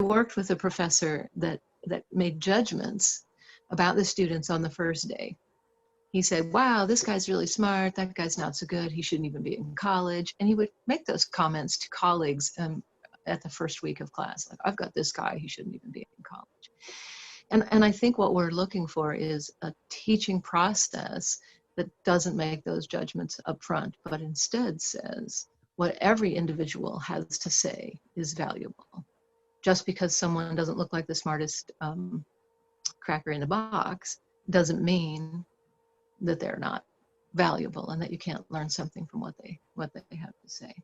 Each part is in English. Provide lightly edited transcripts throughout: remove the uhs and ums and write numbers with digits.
worked with a professor that made judgments about the students on the first day. He said, wow, this guy's really smart, that guy's not so good, he shouldn't even be in college. And he would make those comments to colleagues at the first week of class, like, I've got this guy, he shouldn't even be in college. And I think what we're looking for is a teaching process that doesn't make those judgments up front, but instead says what every individual has to say is valuable. Just because someone doesn't look like the smartest cracker in the box doesn't mean that they're not valuable and that you can't learn something from what they have to say.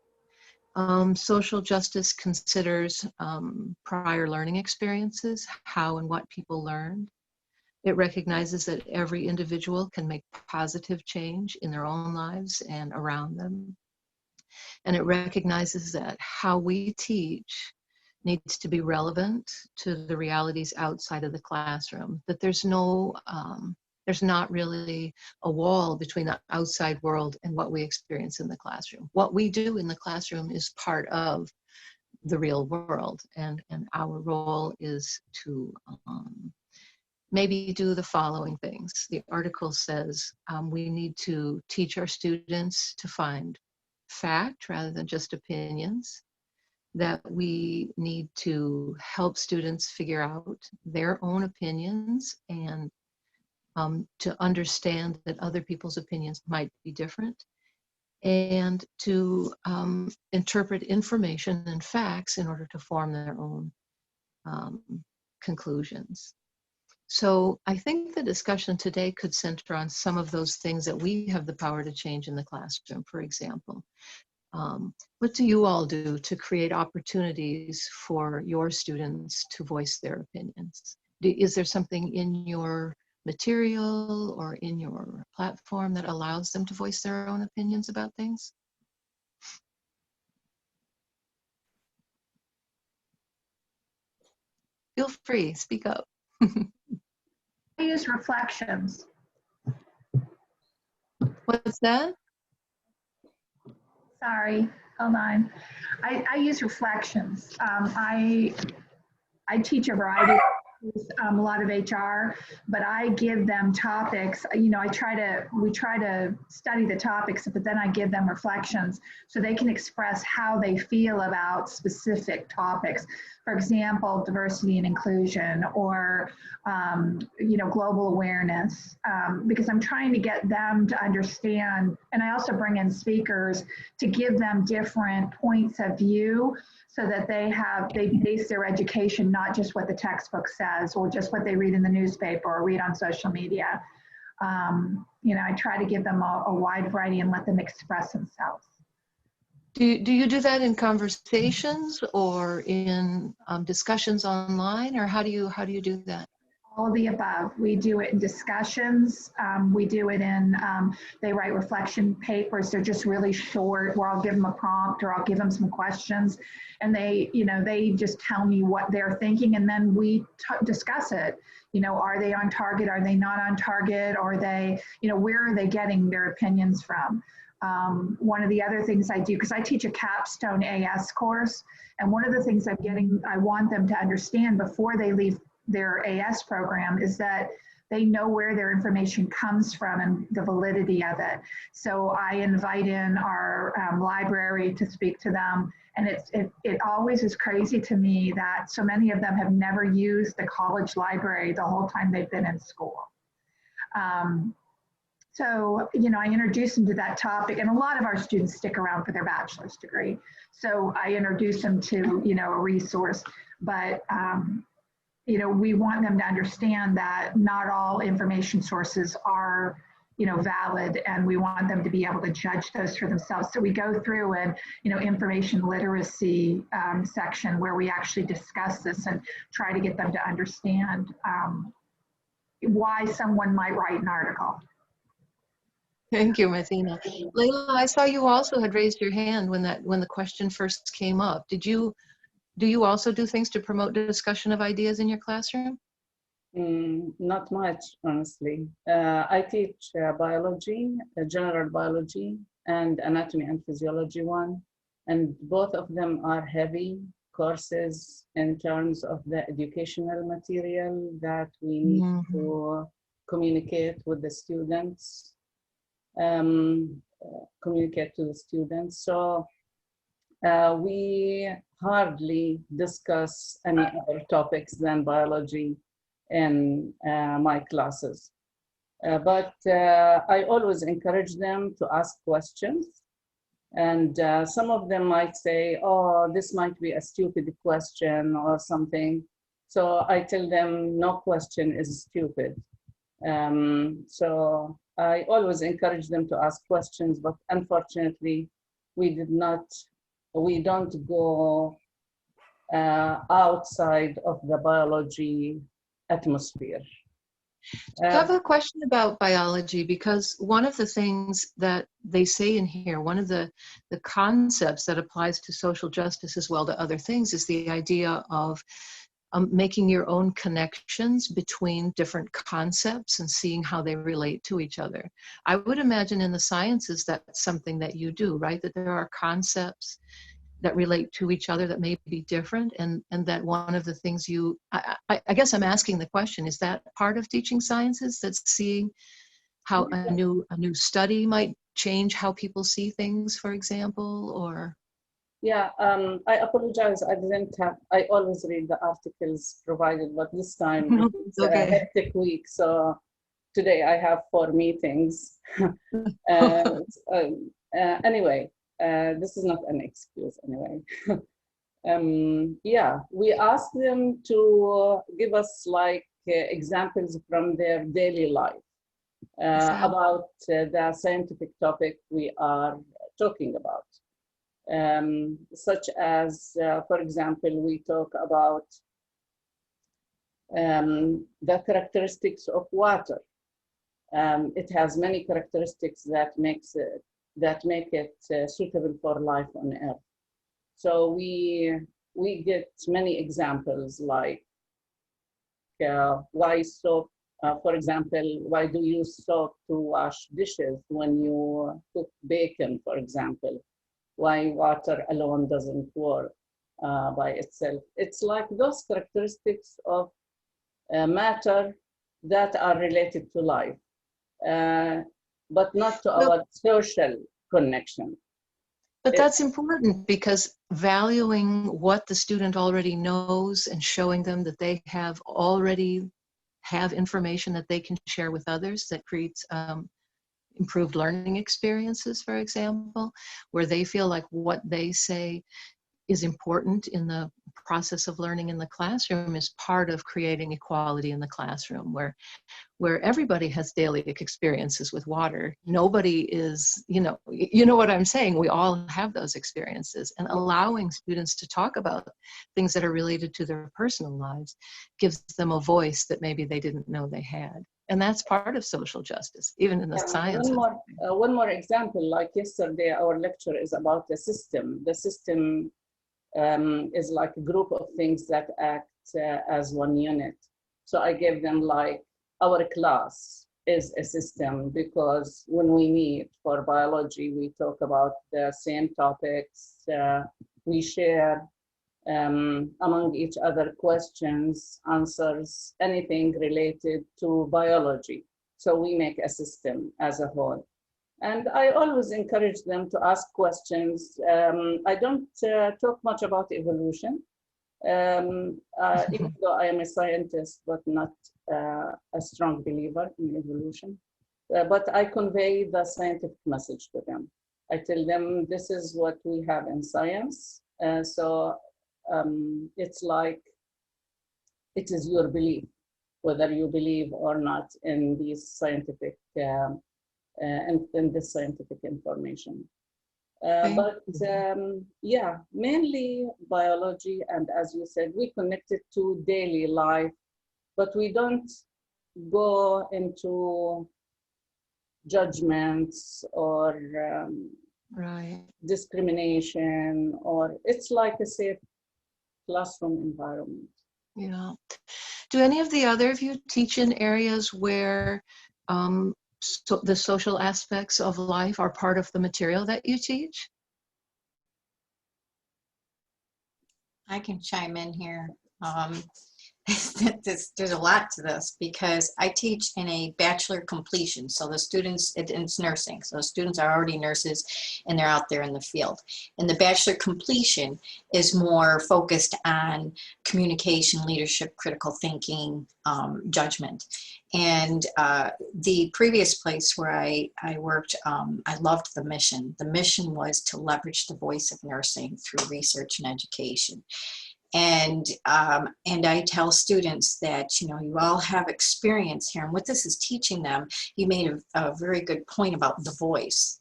Social justice considers prior learning experiences, how and what people learned. It recognizes that every individual can make positive change in their own lives and around them. And it recognizes that how we teach needs to be relevant to the realities outside of the classroom, that there's not really a wall between the outside world and what we experience in the classroom. What we do in the classroom is part of the real world, and our role is to maybe do the following things. The article says we need to teach our students to find fact rather than just opinions, that we need to help students figure out their own opinions and to understand that other people's opinions might be different, and to interpret information and facts in order to form their own conclusions. So I think the discussion today could center on some of those things that we have the power to change in the classroom. For example, what do you all do to create opportunities for your students to voice their opinions? Is there something in your material or in your platform that allows them to voice their own opinions about things? Feel free, speak up. I use reflections. What's that? Sorry, hold on. I use reflections. I teach a variety of a lot of HR, but I give them topics. You know, we try to study the topics, but then I give them reflections so they can express how they feel about specific topics. For example, diversity and inclusion, or you know, global awareness, because I'm trying to get them to understand. And I also bring in speakers to give them different points of view, so that they base their education not just what the textbook says or just what they read in the newspaper or read on social media. You know, I try to give them a wide variety and let them express themselves. Do you do that in conversations or in discussions online, or how do you do that? All of the above. We do it in discussions. We do it in, they write reflection papers. They're just really short, where I'll give them a prompt or I'll give them some questions, and they, you know, they just tell me what they're thinking, and then we discuss it. You know, are they on target? Are they not on target? Are they, you know, where are they getting their opinions from? One of the other things I do, because I teach a capstone AS course, and one of the things I want them to understand before they leave their AS program is that they know where their information comes from and the validity of it. So I invite in our library to speak to them, and it always is crazy to me that so many of them have never used the college library the whole time they've been in school. So, you know, I introduce them to that topic, and a lot of our students stick around for their bachelor's degree. So I introduce them to, you know, a resource, but you know, we want them to understand that not all information sources are, you know, valid, and we want them to be able to judge those for themselves. So we go through an, you know, information literacy section where we actually discuss this and try to get them to understand why someone might write an article. Thank you, Martina. Layla, I saw you also had raised your hand when the question first came up. Do you also do things to promote discussion of ideas in your classroom? Not much, honestly. I teach biology, general biology, and anatomy and physiology one, and both of them are heavy courses in terms of the educational material that we need to communicate with the students, communicate to the students. So we hardly discuss any other topics than biology in my classes. But I always encourage them to ask questions. And some of them might say, oh, this might be a stupid question or something. So I tell them no question is stupid. So I always encourage them to ask questions, but unfortunately, we don't go outside of the biology atmosphere. I have a question about biology, because one of the things that they say in here, one of the concepts that applies to social justice as well to other things, is the idea of making your own connections between different concepts and seeing how they relate to each other. I would imagine in the sciences that's something that you do, right? That there are concepts that relate to each other that may be different, and that one of the things I guess I'm asking the question, is that part of teaching sciences, that's seeing how a new study might change how people see things, for example, or? Yeah, I apologize. I always read the articles provided, but this time it's a hectic week. So today I have 4 meetings. Anyway, this is not an excuse anyway. Yeah, we asked them to give us like examples from their daily life about the scientific topic we are talking about. Such as, for example, we talk about the characteristics of water. It has many characteristics that make it suitable for life on Earth. So we get many examples, like why soap, for example, why do you use soap to wash dishes when you cook bacon, for example? Why water alone doesn't work by itself. It's like those characteristics of matter that are related to life, but not to our social connection. But that's important, because valuing what the student already knows and showing them that they already have information that they can share with others, that creates improved learning experiences, for example, where they feel like what they say is important in the process of learning in the classroom, is part of creating equality in the classroom, where everybody has daily experiences with water. Nobody is, you know what I'm saying, we all have those experiences, and allowing students to talk about things that are related to their personal lives gives them a voice that maybe they didn't know they had. And that's part of social justice, even in the sciences. One more example, like yesterday, our lecture is about the system. The system is like a group of things that act as one unit. So I gave them like, our class is a system, because when we meet for biology, we talk about the same topics. We share among each other questions, answers, anything related to biology. So we make a system as a whole. And I always encourage them to ask questions. I don't talk much about evolution, even though I am a scientist, but not a strong believer in evolution. But I convey the scientific message to them. I tell them this is what we have in science. So it's like, it is your belief, whether you believe or not in these scientific in this scientific information. But yeah, mainly biology, and as you said, we connect it to daily life, but we don't go into judgments or discrimination, or it's like a safe classroom environment. Yeah. Do any of the other of you teach in areas where so the social aspects of life are part of the material that you teach? I can chime in here. There's a lot to this because I teach in a bachelor completion. So the students, it's nursing. So the students are already nurses and they're out there in the field. And the bachelor completion is more focused on communication, leadership, critical thinking, judgment. And the previous place where I worked, I loved the mission. The mission was to leverage the voice of nursing through research and education. And I tell students that, you know, you all have experience here, and what this is teaching them, you made a very good point about the voice.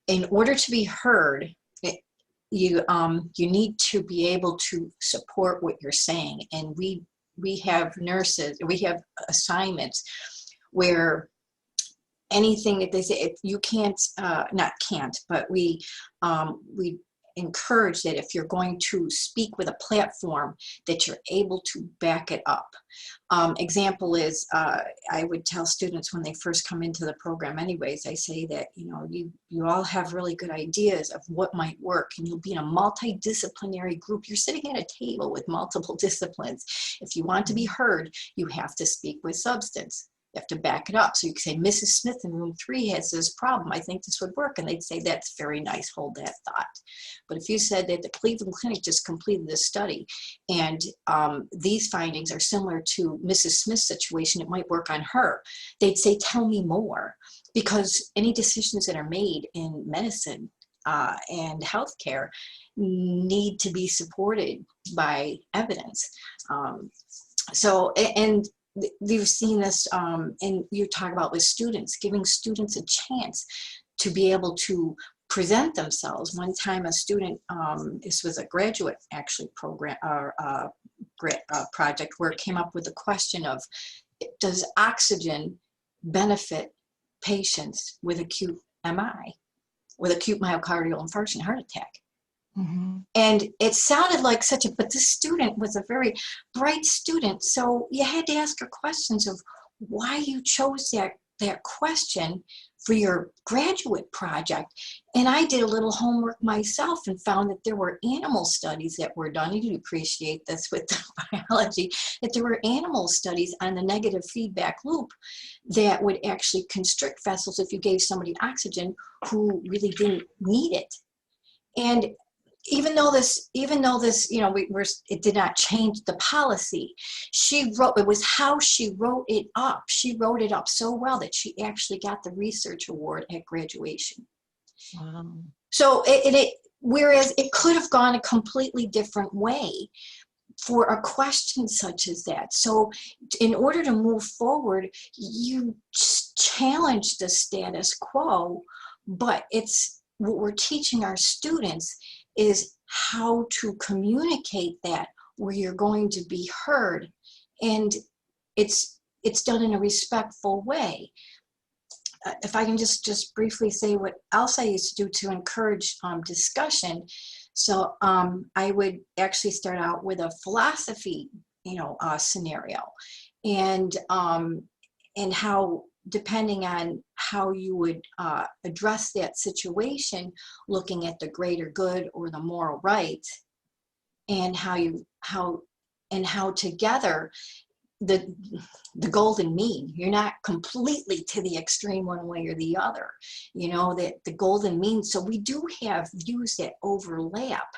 In order to be heard, you need to be able to support what you're saying. And we have nurses, we have assignments where anything that they say, you can't, not can't, but we encourage that if you're going to speak with a platform, that you're able to back it up. Example is, I would tell students when they first come into the program anyways, I say that, you know, you all have really good ideas of what might work, and you'll be in a multidisciplinary group. You're sitting at a table with multiple disciplines. If you want to be heard, you have to speak with substance. You have to back it up. So you can say, Mrs. Smith in room 3 has this problem. I think this would work. And they'd say, that's very nice. Hold that thought. But if you said that the Cleveland Clinic just completed this study and these findings are similar to Mrs. Smith's situation, it might work on her. They'd say, tell me more. Because any decisions that are made in medicine and healthcare need to be supported by evidence. And you've seen this, and you talk about with students, giving students a chance to be able to present themselves. One time a student, this was a graduate actually program or project where it came up with the question of, does oxygen benefit patients with acute MI, with acute myocardial infarction, heart attack? Mm-hmm. And it sounded like but this student was a very bright student. So you had to ask her questions of why you chose that question for your graduate project. And I did a little homework myself and found that there were animal studies that were done. You appreciate this with the biology, that there were animal studies on the negative feedback loop that would actually constrict vessels if you gave somebody oxygen who really didn't need it. And even though this, you know, it did not change the policy. It was how she wrote it up. She wrote it up so well that she actually got the research award at graduation. Wow. So whereas it could have gone a completely different way for a question such as that. So in order to move forward, you challenge the status quo, but it's what we're teaching our students is how to communicate that where you're going to be heard, and it's done in a respectful way. If I can just briefly say what else I used to do to encourage discussion. So I would actually start out with a philosophy, scenario, and how, depending on how you would address that situation, looking at the greater good or the moral right, and how together the golden mean. You're not completely to the extreme one way or the other, that the golden mean. So we do have views that overlap.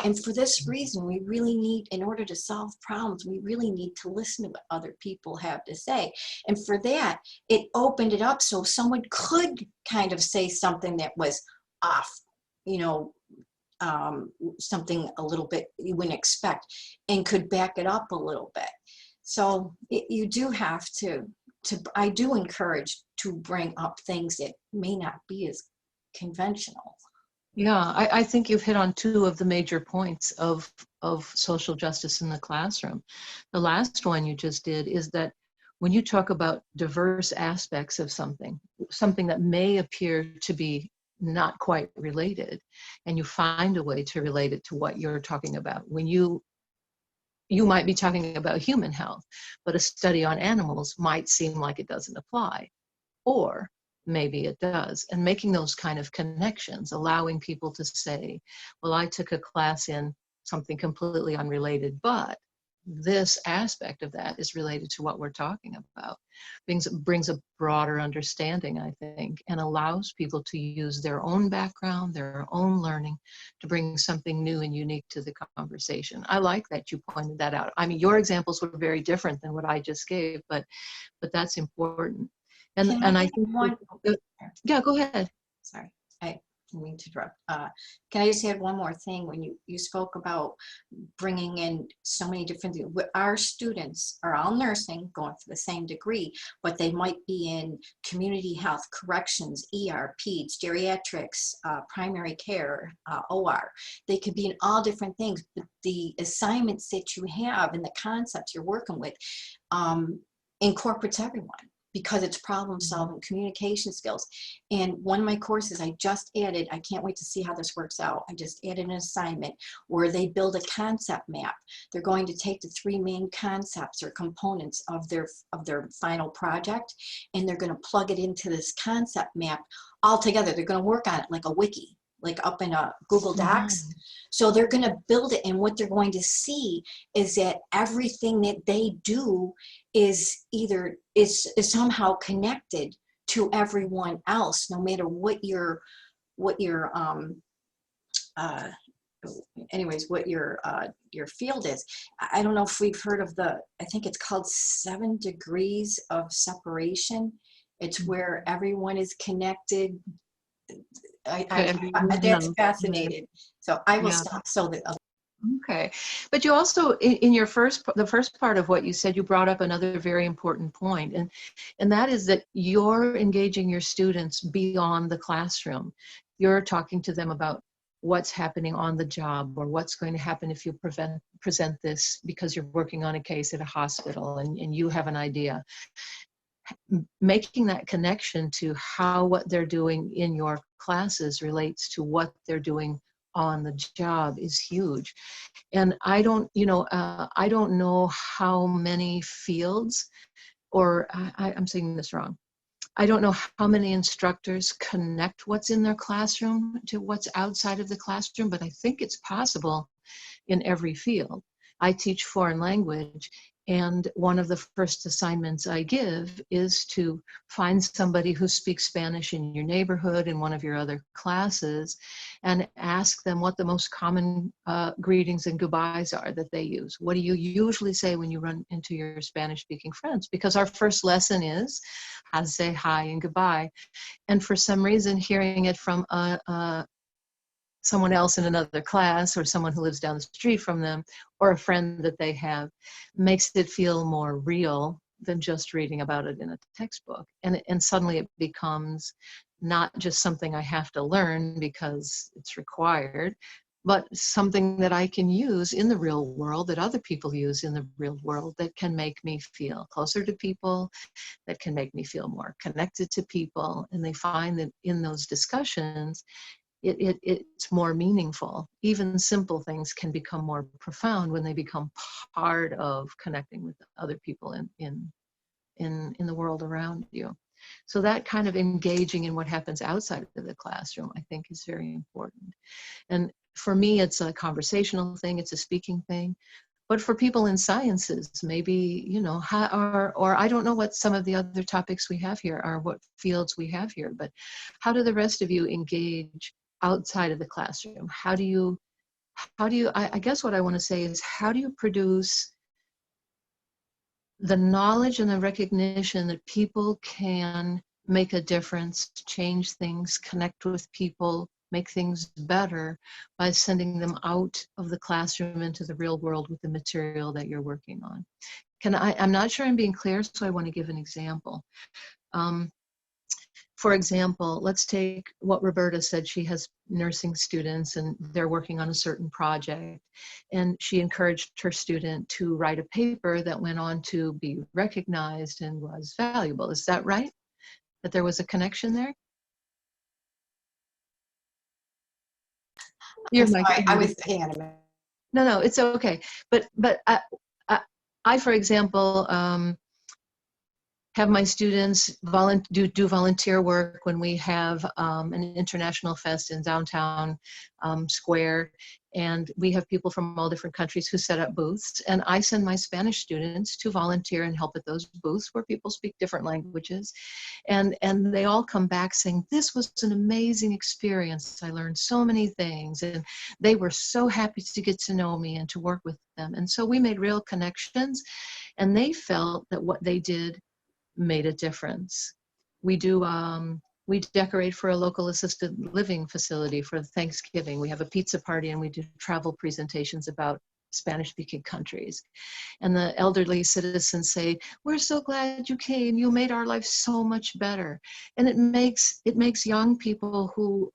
And for this reason, we really need, in order to solve problems, we really need to listen to what other people have to say. And for that, it opened it up so someone could kind of say something that was off, something a little bit you wouldn't expect, and could back it up a little bit. So you do have to I do encourage to bring up things that may not be as conventional. Yeah, I think you've hit on two of the major points of social justice in the classroom. The last one you just did is that when you talk about diverse aspects of something that may appear to be not quite related, and you find a way to relate it to what you're talking about. When you might be talking about human health, but a study on animals might seem like it doesn't apply, or maybe it does. And making those kind of connections, allowing people to say, well, I took a class in something completely unrelated, but this aspect of that is related to what we're talking about. Brings a broader understanding, I think, and allows people to use their own background, their own learning, to bring something new and unique to the conversation. I like that you pointed that out. I mean, your examples were very different than what I just gave, but that's important. And I think, yeah, go ahead. Sorry, I didn't mean to interrupt. Can I just add one more thing? When you spoke about bringing in so many different things, our students are all nursing, going for the same degree, but they might be in community health, corrections, ER, peds, geriatrics, primary care, OR. They could be in all different things, but the assignments that you have and the concepts you're working with incorporates everyone, because it's problem solving, communication skills. And one of my courses I just added, I can't wait to see how this works out. I just added an assignment where they build a concept map. They're going to take the 3 main concepts or components of their final project, and they're going to plug it into this concept map all together. They're going to work on it like a wiki, like up in a Google Docs. So they're going to build it, and what they're going to see is that everything that they do is either is somehow connected to everyone else, no matter what your field is. I don't know if we've heard of I think it's called 7 degrees of separation. It's where everyone is connected. That's fascinating. So I will stop so that others. Okay, but you also, in the first part of what you said, you brought up another very important point, and that is that you're engaging your students beyond the classroom. You're talking to them about what's happening on the job, or what's going to happen if you present this because you're working on a case at a hospital and you have an idea. Making that connection to how what they're doing in your classes relates to what they're doing on the job is huge. And I don't know how many fields, or I'm saying this wrong. I don't know how many instructors connect what's in their classroom to what's outside of the classroom, but I think it's possible in every field. I teach foreign language, and one of the first assignments I give is to find somebody who speaks Spanish in your neighborhood in one of your other classes, and ask them what the most common greetings and goodbyes are that they use. What do you usually say when you run into your Spanish-speaking friends? Because our first lesson is how to say hi and goodbye. And for some reason, hearing it from someone else in another class, or someone who lives down the street from them, or a friend that they have, makes it feel more real than just reading about it in a textbook. And suddenly it becomes not just something I have to learn because it's required, but something that I can use in the real world, that other people use in the real world, that can make me feel closer to people, that can make me feel more connected to people. And they find that in those discussions, it's more meaningful. Even simple things can become more profound when they become part of connecting with other people in the world around you. So that kind of engaging in what happens outside of the classroom, I think, is very important. And for me, it's a conversational thing, it's a speaking thing. But for people in sciences, maybe, or I don't know what some of the other topics we have here are, what fields we have here, but how do the rest of you engage outside of the classroom? How do you, I guess what I want to say is, how do you produce the knowledge and the recognition that people can make a difference, change things, connect with people, make things better by sending them out of the classroom into the real world with the material that you're working on? I'm not sure I'm being clear, so I want to give an example. For example, let's take what Roberta said. She has nursing students and they're working on a certain project, and she encouraged her student to write a paper that went on to be recognized and was valuable. Is that right? That there was a connection there? I'm sorry, I was hang on a minute. No, it's okay. But I, for example, have my students do volunteer work when we have an international fest in downtown Square. And we have people from all different countries who set up booths. And I send my Spanish students to volunteer and help at those booths where people speak different languages. And they all come back saying, this was an amazing experience. I learned so many things. And they were so happy to get to know me and to work with them. And so we made real connections. And they felt that what they did made a difference. We decorate for a local assisted living facility for Thanksgiving. We have a pizza party and we do travel presentations about Spanish-speaking countries. And the elderly citizens say, we're so glad you came. You made our life so much better. And it makes young people who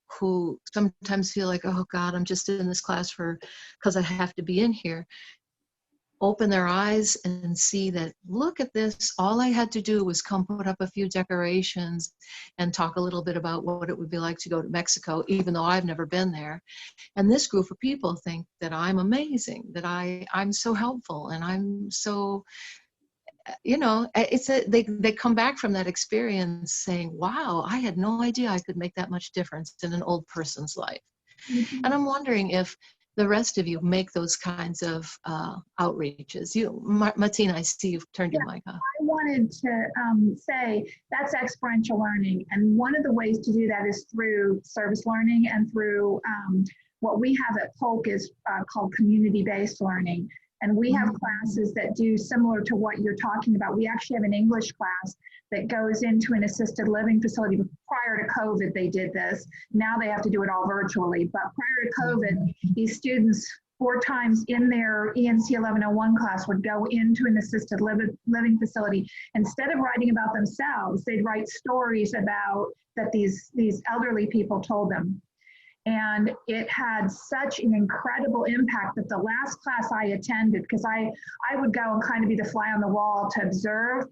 sometimes feel like, oh God, I'm just in this class because I have to be in here, open their eyes and see that, look at this, all I had to do was come put up a few decorations and talk a little bit about what it would be like to go to Mexico, even though I've never been there. And this group of people think that I'm amazing, that I'm so helpful, and I'm so, they come back from that experience saying, wow, I had no idea I could make that much difference in an old person's life. Mm-hmm. And I'm wondering if the rest of you make those kinds of outreaches. Martina, I see you've turned your mic off. I wanted to say that's experiential learning. And one of the ways to do that is through service learning and through what we have at Polk is called community-based learning. And we have classes that do similar to what you're talking about. We actually have an English class that goes into an assisted living facility. Prior to COVID, they did this. Now they have to do it all virtually. But prior to COVID, these students 4 times in their ENC 1101 class would go into an assisted living facility. Instead of writing about themselves, they'd write stories about that these elderly people told them. And it had such an incredible impact that the last class I attended, because I would go and kind of be the fly on the wall to observe,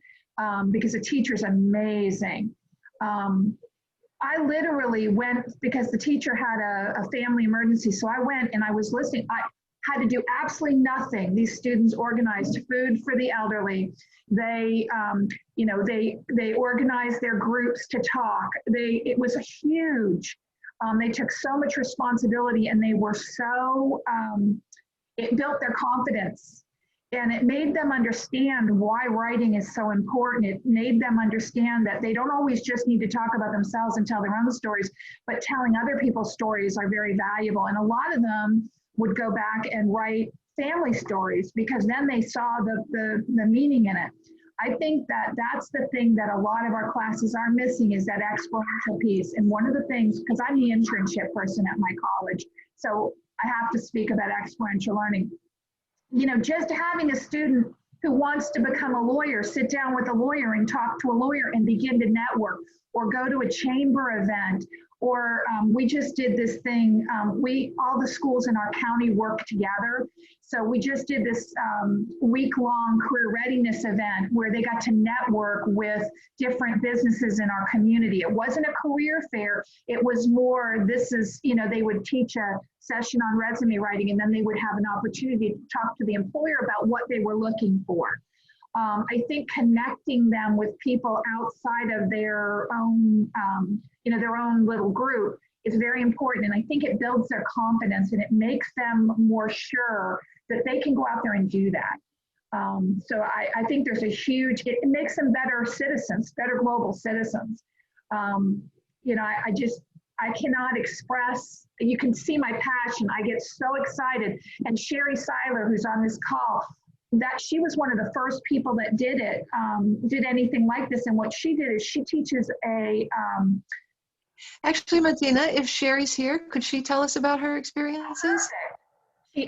because the teacher's amazing. I literally went, because the teacher had a family emergency, so I went and I was listening. I had to do absolutely nothing. These students organized food for the elderly. They, they organized their groups to talk. It was huge. They took so much responsibility, and they were so, it built their confidence, and it made them understand why writing is so important. It made them understand that they don't always just need to talk about themselves and tell their own stories, but telling other people's stories are very valuable. And a lot of them would go back and write family stories because then they saw the meaning in it. I think that that's the thing that a lot of our classes are missing, is that experiential piece. And one of the things, because I'm the internship person at my college, so I have to speak about experiential learning. Just having a student who wants to become a lawyer, sit down with a lawyer and talk to a lawyer and begin to network, or go to a chamber event, or we just did this thing, all the schools in our county work together. So we just did this week-long career readiness event where they got to network with different businesses in our community. It wasn't a career fair. It was more, they would teach a session on resume writing, and then they would have an opportunity to talk to the employer about what they were looking for. I think connecting them with people outside of their own, their own little group is very important. And I think it builds their confidence, and it makes them more sure that they can go out there and do that. So I think there's it makes them better citizens, better global citizens. I cannot express, you can see my passion. I get so excited. And Sherry Seiler, who's on this call, that she was one of the first people that did anything like this. And what she did is she teaches Actually, Martina, if Sherry's here, could she tell us about her experiences?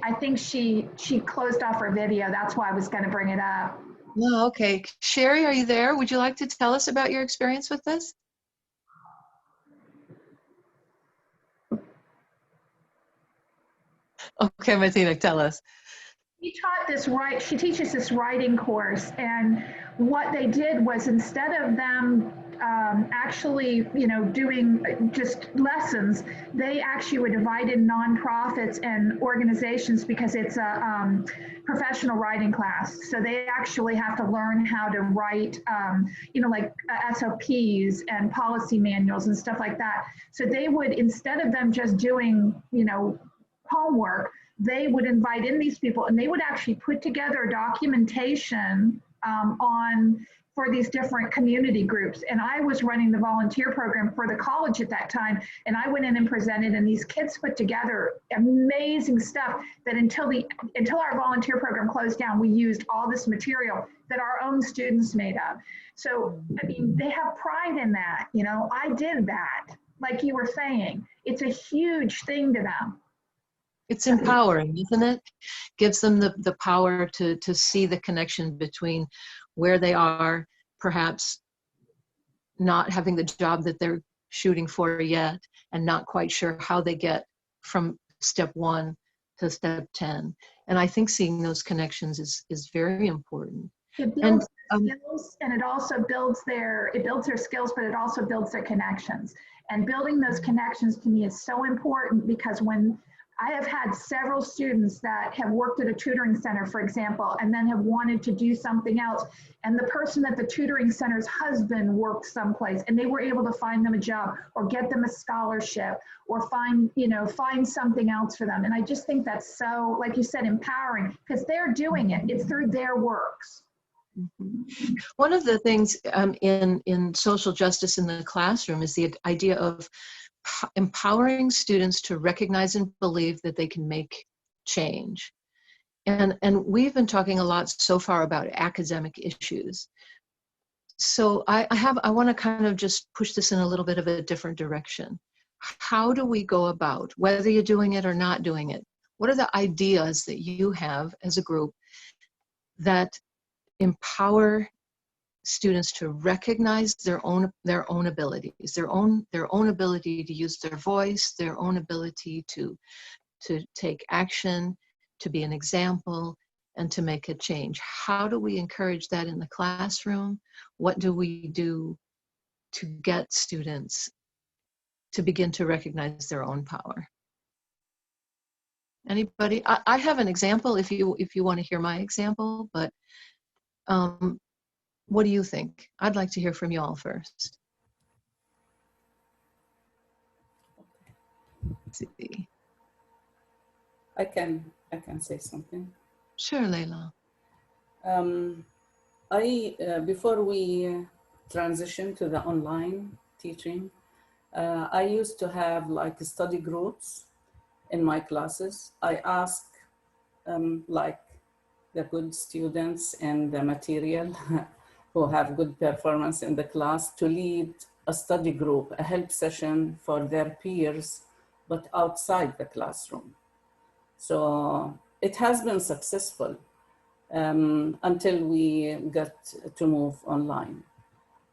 I think she closed off her video. That's why I was going to bring it up. Oh, okay. Sherry, are you there? Would you like to tell us about your experience with this? Okay, Martina, tell us. She teaches this writing course, and what they did was, instead of them actually, you know, doing just lessons, they actually would invite in nonprofits and organizations because it's a professional writing class. So they actually have to learn how to write, you know, like SOPs and policy manuals and stuff like that. So they would, instead of them just doing, you know, homework, they would invite in these people and they would actually put together documentation on for these different community groups. And I was running the volunteer program for the college at that time. And I went in and presented, and these kids put together amazing stuff that until our volunteer program closed down, we used all this material that our own students made up. So, I mean, they have pride in that. You know, I did that, like you were saying. It's a huge thing to them. It's empowering, isn't it? Gives them the power to see the connection between where they are, perhaps not having the job that they're shooting for yet, and not quite sure how they get from step 1 to step 10. And I think seeing those connections is very important. It builds their skills, and it also builds their skills, but it also builds their connections. And building those connections to me is so important, because when I have had several students that have worked at a tutoring center, for example, and then have wanted to do something else. And the person at the tutoring center's husband worked someplace, and they were able to find them a job or get them a scholarship or find something else for them. And I just think that's so, like you said, empowering, because they're doing it. It's through their works. Mm-hmm. One of the things in social justice in the classroom is the idea of empowering students to recognize and believe that they can make change. And we've been talking a lot so far about academic issues. So I want to kind of just push this in a little bit of a different direction. How do we go about, whether you're doing it or not doing it, what are the ideas that you have as a group that empower students to recognize their own abilities, their own ability to use their voice, their own ability to take action, to be an example, and to make a change? How do we encourage that in the classroom? What do we do to get students to begin to recognize their own power? Anybody? I have an example if you want to hear my example, but what do you think? I'd like to hear from you all first. Let's see. I can say something. Sure, Leila. Before we transition to the online teaching, I used to have like study groups in my classes. I ask like the good students and the material who have good performance in the class to lead a study group, a help session for their peers, but outside the classroom. So it has been successful until we got to move online.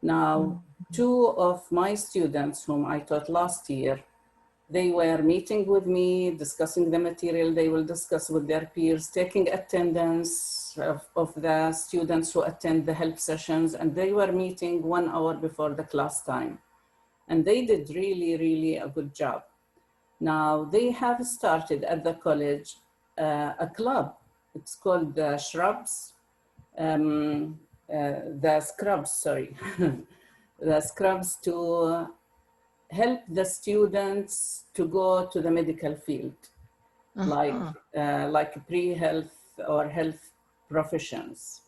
Now, 2 of my students whom I taught last year, they were meeting with me, discussing the material they will discuss with their peers, taking attendance of the students who attend the help sessions, and they were meeting 1 hour before the class time. And they did really, really a good job. Now, they have started at the college a club. It's called the Shrubs, the Scrubs, sorry. The Scrubs, to help the students to go to the medical field, like pre-health or health professions.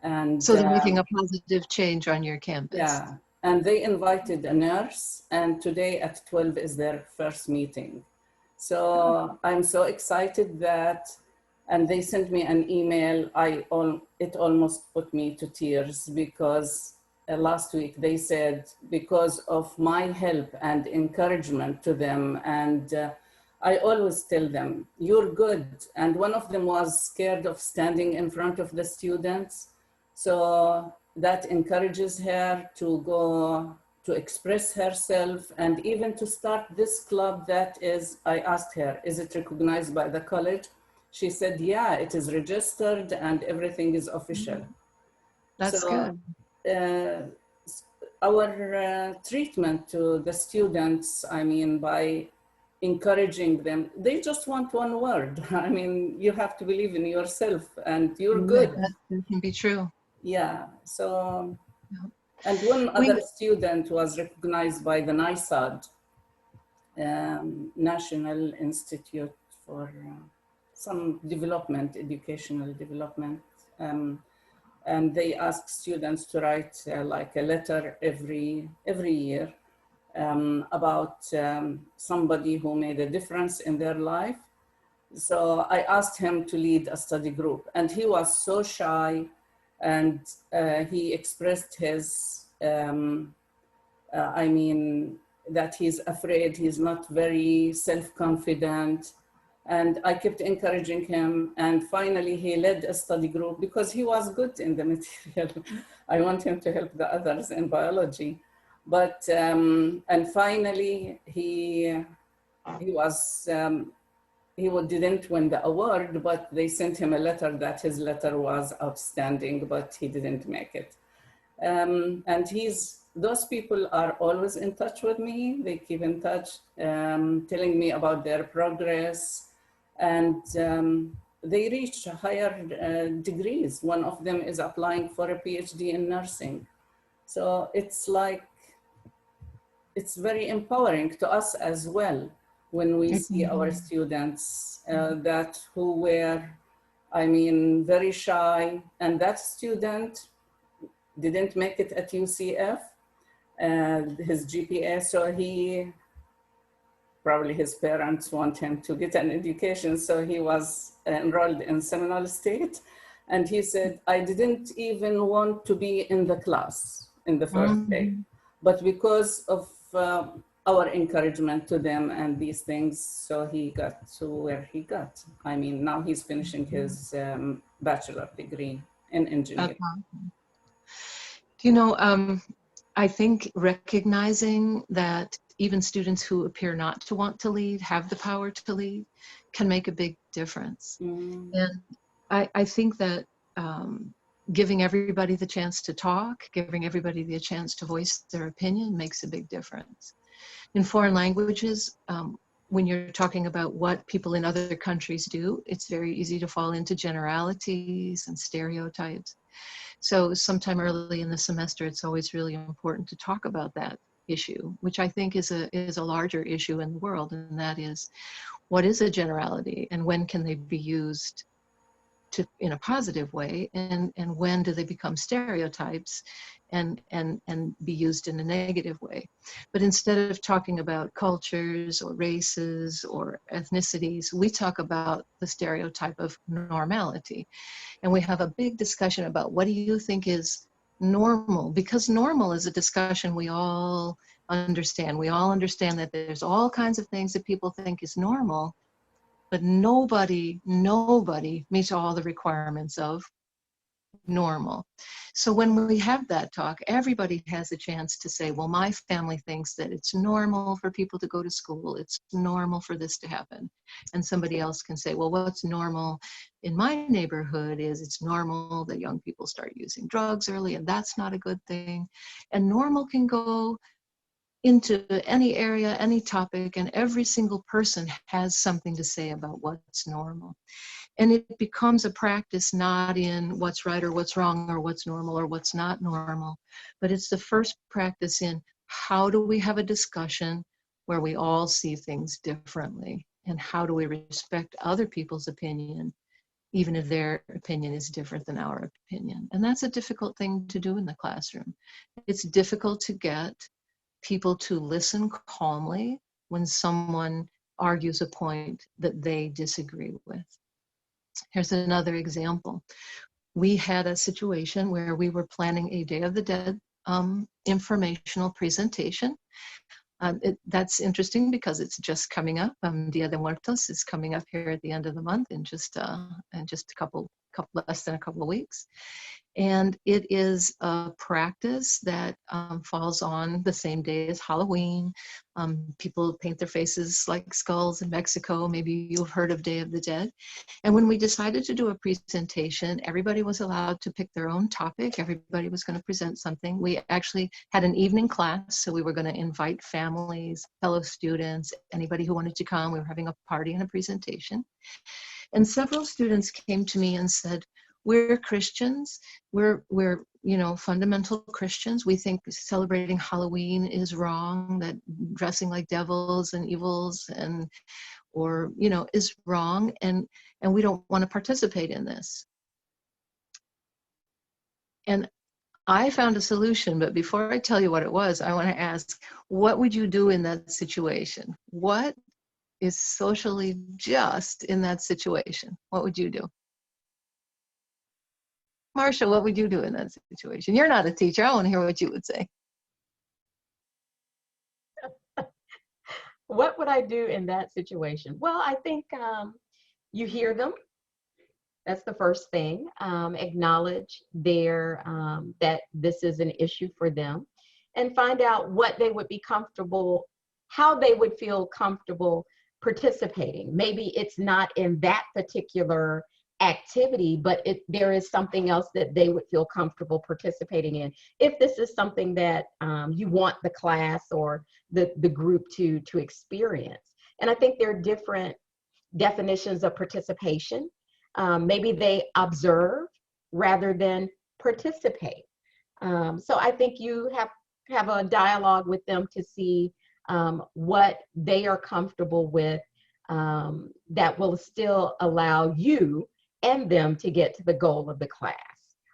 And so they're making a positive change on your campus. Yeah, and they invited a nurse, and today at 12 is their first meeting. So I'm so excited that, and they sent me an email. It almost put me to tears, because last week they said, because of my help and encouragement to them, and I always tell them, you're good. And one of them was scared of standing in front of the students. So that encourages her to go to express herself, and even to start this club that is, I asked her, is it recognized by the college? She said, yeah, it is registered and everything is official. That's good. our treatment to the students, I mean, by encouraging them, they just want one word. I mean, you have to believe in yourself and you're good. That can be true. Yeah. So, Yeah. and one other student was recognized by the NISAD, National Institute for some development, educational development. And they ask students to write like a letter every year about somebody who made a difference in their life. So I asked him to lead a study group, and he was so shy, and he expressed his, I mean, that he's afraid, he's not very self-confident. And I kept encouraging him, and finally he led a study group because he was good in the material. I want him to help the others in biology. But, and finally he didn't win the award, but they sent him a letter that his letter was outstanding, but he didn't make it. And those people are always in touch with me. They keep in touch, telling me about their progress, and they reach higher degrees. One of them is applying for a PhD in nursing. So it's like, it's very empowering to us as well when we see our students that who were, I mean, very shy, and that student didn't make it at UCF, his GPA, so probably his parents want him to get an education, so he was enrolled in Seminole State, and he said, I didn't even want to be in the class in the first day, but because of our encouragement to them and these things, so he got to where he got. I mean, now he's finishing his bachelor degree in engineering. You know, I think recognizing that even students who appear not to want to lead have the power to lead can make a big difference. And I think that giving everybody the chance to talk, giving everybody the chance to voice their opinion makes a big difference. In foreign languages, when you're talking about what people in other countries do, it's very easy to fall into generalities and stereotypes. So sometime early in the semester, it's always really important to talk about that issue, which I think is a larger issue in the world, and that is, what is a generality and when can they be used in a positive way, and when do they become stereotypes and be used in a negative way. But instead of talking about cultures or races or ethnicities, we talk about the stereotype of normality. And we have a big discussion about, what do you think is normal? Because normal is a discussion we all understand. We all understand that there's all kinds of things that people think is normal, but nobody meets all the requirements of normal. So when we have that talk, everybody has a chance to say, well, my family thinks that it's normal for people to go to school. It's normal for this to happen. And somebody else can say, well, what's normal in my neighborhood is it's normal that young people start using drugs early, and that's not a good thing. And normal can go into any area, any topic, and every single person has something to say about what's normal. And it becomes a practice not in what's right or what's wrong or what's normal or what's not normal, but it's the first practice in, how do we have a discussion where we all see things differently? And how do we respect other people's opinion, even if their opinion is different than our opinion? And that's a difficult thing to do in the classroom. It's difficult to get people to listen calmly when someone argues a point that they disagree with. Here's another example. We had a situation where we were planning a Day of the Dead informational presentation. That's interesting because it's just coming up. Dia de Muertos is coming up here at the end of the month in just less than a couple of weeks. And it is a practice that falls on the same day as Halloween. People paint their faces like skulls in Mexico. Maybe you've heard of Day of the Dead. And when we decided to do a presentation, everybody was allowed to pick their own topic. Everybody was going to present something. We actually had an evening class, so we were going to invite families, fellow students, anybody who wanted to come. We were having a party and a presentation. And several students came to me and said, we're Christians, we're fundamental Christians. We think celebrating Halloween is wrong, that dressing like devils and evils is wrong, and we don't want to participate in this. And I found a solution, but before I tell you what it was, I want to ask, what would you do in that situation? What is socially just in that situation? What would you do? Marsha, what would you do in that situation? You're not a teacher. I want to hear what you would say. What would I do in that situation? Well, I think you hear them. That's the first thing. Acknowledge that this is an issue for them, and find out what they would be comfortable, how they would feel comfortable participating. Maybe it's not in that particular activity, but there is something else that they would feel comfortable participating in. If this is something that you want the class or the group to experience. And I think there are different definitions of participation. Maybe they observe rather than participate. So I think you have a dialogue with them to see what they are comfortable with, that will still allow you and them to get to the goal of the class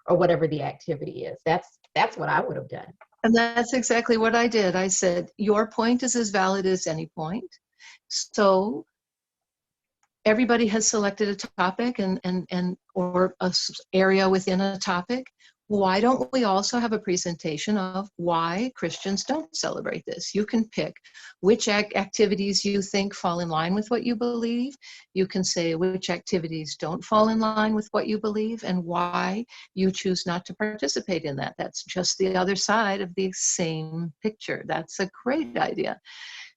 or whatever the activity is. That's what I would have done. And that's exactly what I did. I said, your point is as valid as any point. So everybody has selected a topic or a area within a topic. Why don't we also have a presentation of why Christians don't celebrate this? You can pick which activities you think fall in line with what you believe. You can say which activities don't fall in line with what you believe and why you choose not to participate in that. That's just the other side of the same picture. That's a great idea.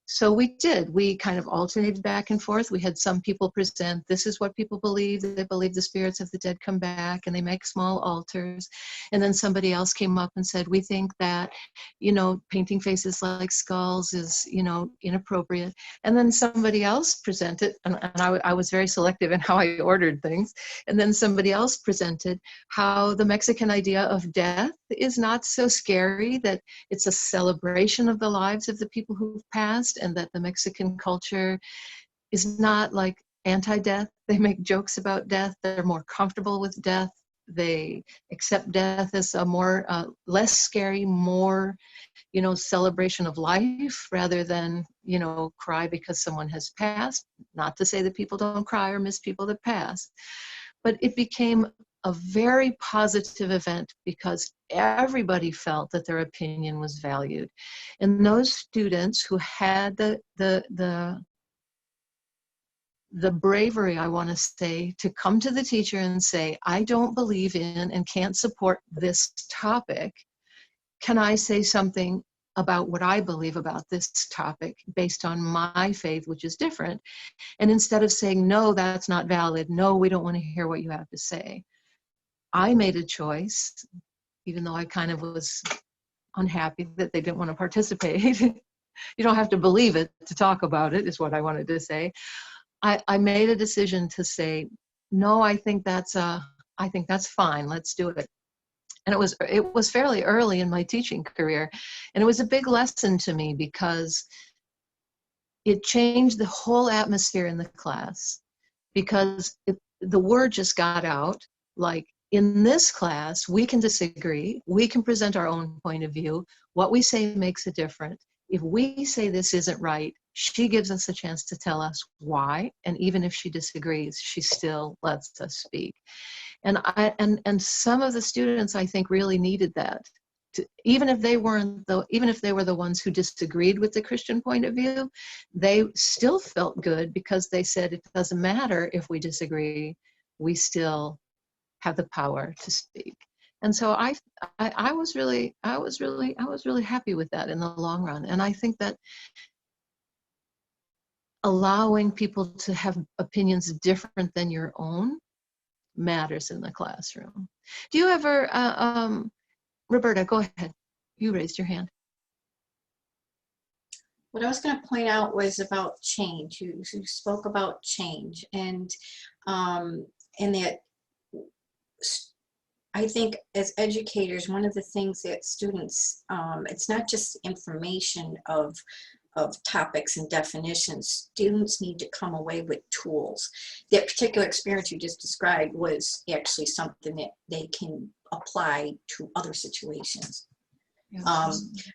So we did. We kind of alternated back and forth. We had some people present, this is what people believe. They believe the spirits of the dead come back, and they make small altars. And then somebody else came up and said, we think that, painting faces like skulls is, inappropriate. And then somebody else presented, and I was very selective in how I ordered things. And then somebody else presented how the Mexican idea of death is not so scary, that it's a celebration of the lives of the people who've passed, and that the Mexican culture is not like anti-death. They make jokes about death. They're more comfortable with death. They accept death as a more, less scary, more, celebration of life rather than, cry because someone has passed. Not to say that people don't cry or miss people that pass, but it became a very positive event because everybody felt that their opinion was valued. And those students who had the bravery, I want to say, to come to the teacher and say, I don't believe in and can't support this topic. Can I say something about what I believe about this topic based on my faith, which is different? And instead of saying, no, that's not valid, no, we don't want to hear what you have to say, I made a choice, even though I kind of was unhappy that they didn't want to participate. You don't have to believe it to talk about it, is what I wanted to say. I made a decision to say, no, I think that's fine. Let's do it. And it was fairly early in my teaching career, and it was a big lesson to me because it changed the whole atmosphere in the class. Because the word just got out, like, in this class, we can disagree. We can present our own point of view. What we say makes a difference. If we say this isn't right, she gives us a chance to tell us why. And even if she disagrees, she still lets us speak. And some of the students, I think, really needed that. Even if they were the ones who disagreed with the Christian point of view, they still felt good because they said it doesn't matter if we disagree, we still have the power to speak. And so I was really happy with that in the long run. And I think that allowing people to have opinions different than your own matters in the classroom. Do you ever, Roberta, go ahead. You raised your hand. What I was going to point out was about change. You spoke about change, and that I think as educators, one of the things that students, it's not just information of topics and definitions. Students need to come away with tools. That particular experience you just described was actually something that they can apply to other situations.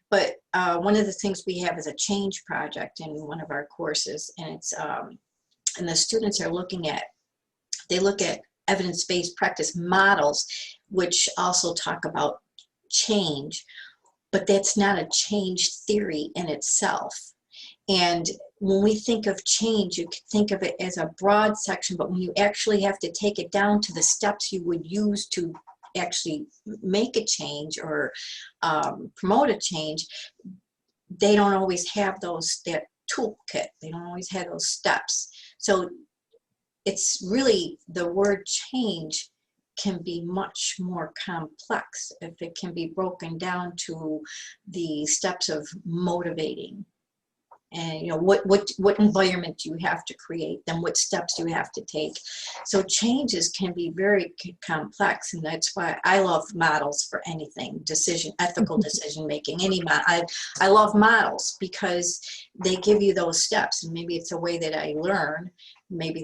But one of the things we have is a change project in one of our courses, and it's and the students are looking at, they look at evidence-based practice models, which also talk about change, but that's not a change theory in itself. And when we think of change, you can think of it as a broad section, but when you actually have to take it down to the steps you would use to actually make a change or promote a change, they don't always have that toolkit. They don't always have those steps. So it's really, the word change can be much more complex if it can be broken down to the steps of motivating. And what environment do you have to create, then what steps do you have to take. So changes can be very complex, and that's why I love models for anything, ethical decision making. I love models because they give you those steps, and maybe it's a way that I learn. Maybe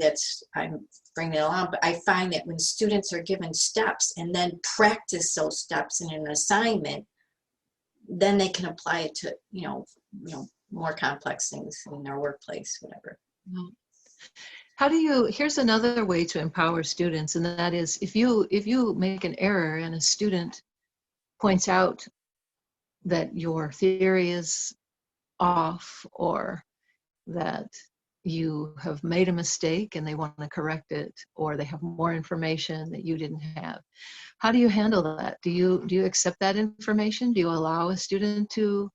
I'm bringing it along, but I find that when students are given steps and then practice those steps in an assignment, then they can apply it to more complex things in their workplace, whatever. Here's another way to empower students, and that is if you make an error and a student points out that your theory is off, or that you have made a mistake and they want to correct it, or they have more information that you didn't have. How do you handle that? Do you accept that information? Do you allow a student to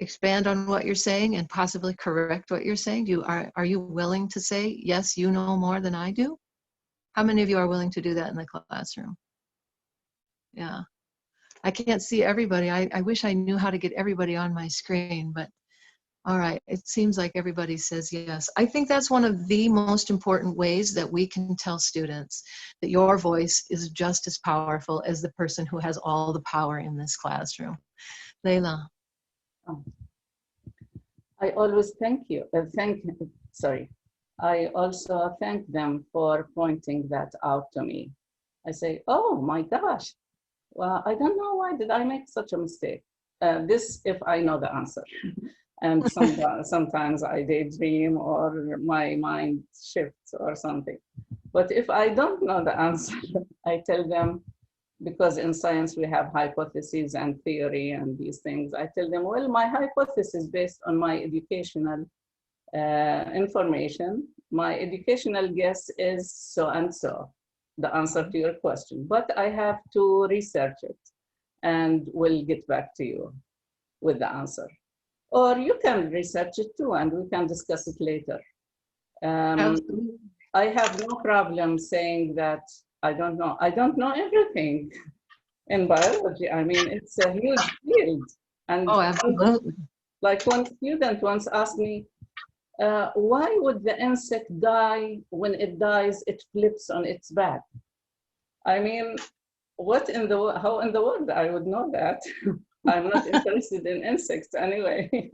expand on what you're saying and possibly correct what you're saying? Are you willing to say, yes, you know more than I do? How many of you are willing to do that in the classroom? Yeah. I can't see everybody. I wish I knew how to get everybody on my screen, but all right, it seems like everybody says yes. I think that's one of the most important ways that we can tell students that your voice is just as powerful as the person who has all the power in this classroom. Leila. I always I also thank them for pointing that out to me. I say, oh my gosh, well, I don't know, why did I make such a mistake? This, if I know the answer. And sometimes I daydream or my mind shifts or something. But if I don't know the answer, I tell them, because in science we have hypotheses and theory and these things, I tell them, well, my hypothesis based on my educational information, my educational guess is so and so, the answer to your question. But I have to research it and we'll get back to you with the answer. Or you can research it too and we can discuss it later. I have no problem saying that I don't know. I don't know everything in biology. I mean, it's a huge field. And oh, absolutely. Like one student once asked me, why would the insect die? When it dies, it flips on its back. I mean, how in the world I would know that? I'm not interested in insects anyway.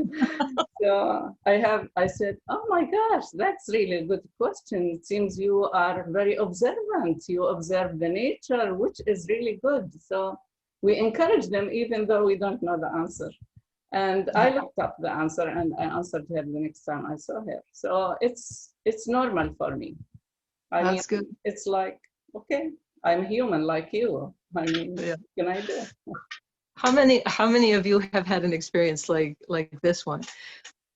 So I said, oh my gosh, that's really a good question. It seems you are very observant. You observe the nature, which is really good. So we encourage them even though we don't know the answer. And I looked up the answer and I answered her the next time I saw her. So it's normal for me. That's good. It's like, okay, I'm human like you. I mean, what can I do? How many of you have had an experience like this one?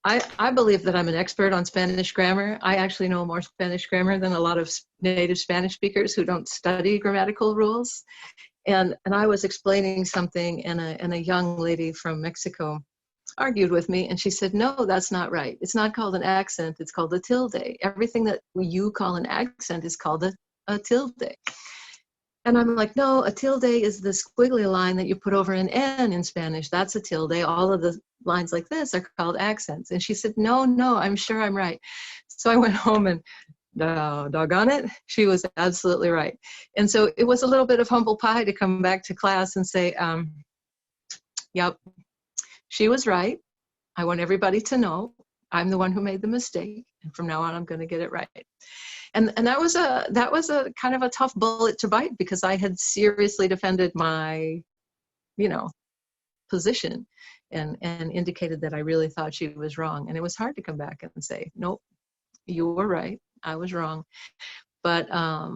I believe that I'm an expert on Spanish grammar. I actually know more Spanish grammar than a lot of native Spanish speakers who don't study grammatical rules. And I was explaining something, and a young lady from Mexico argued with me, and she said, no, that's not right. It's not called an accent, it's called a tilde. Everything that you call an accent is called a tilde. And I'm like, no, a tilde is the squiggly line that you put over an N in Spanish. That's a tilde. All of the lines like this are called accents. And she said, no, I'm sure I'm right. So I went home and, doggone it, she was absolutely right. And so it was a little bit of humble pie to come back to class and say, yep, she was right. I want everybody to know I'm the one who made the mistake. And from now on, I'm going to get it right. And that was a kind of a tough bullet to bite, because I had seriously defended my, position and indicated that I really thought she was wrong. And it was hard to come back and say, nope, you were right, I was wrong. But I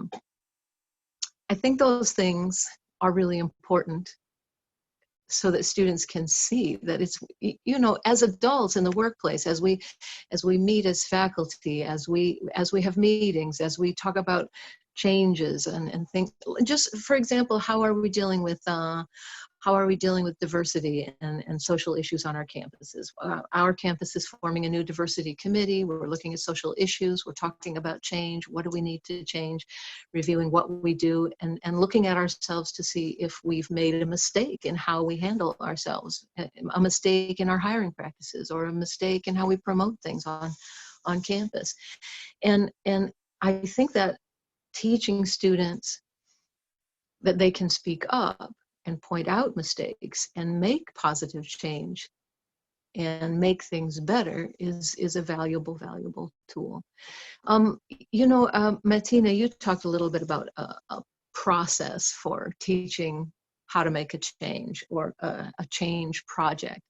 think those things are really important, so that students can see that it's, as adults in the workplace, as we meet as faculty, as we have meetings, as we talk about changes and things. Just for example, how are we dealing with diversity and social issues on our campuses? Our campus is forming a new diversity committee. We're looking at social issues. We're talking about change. What do we need to change? Reviewing what we do, and looking at ourselves to see if we've made a mistake in how we handle ourselves, a mistake in our hiring practices, or a mistake in how we promote things on campus. And I think that teaching students that they can speak up and point out mistakes and make positive change and make things better is a valuable tool. Martina, you talked a little bit about a process for teaching how to make a change, or a change project.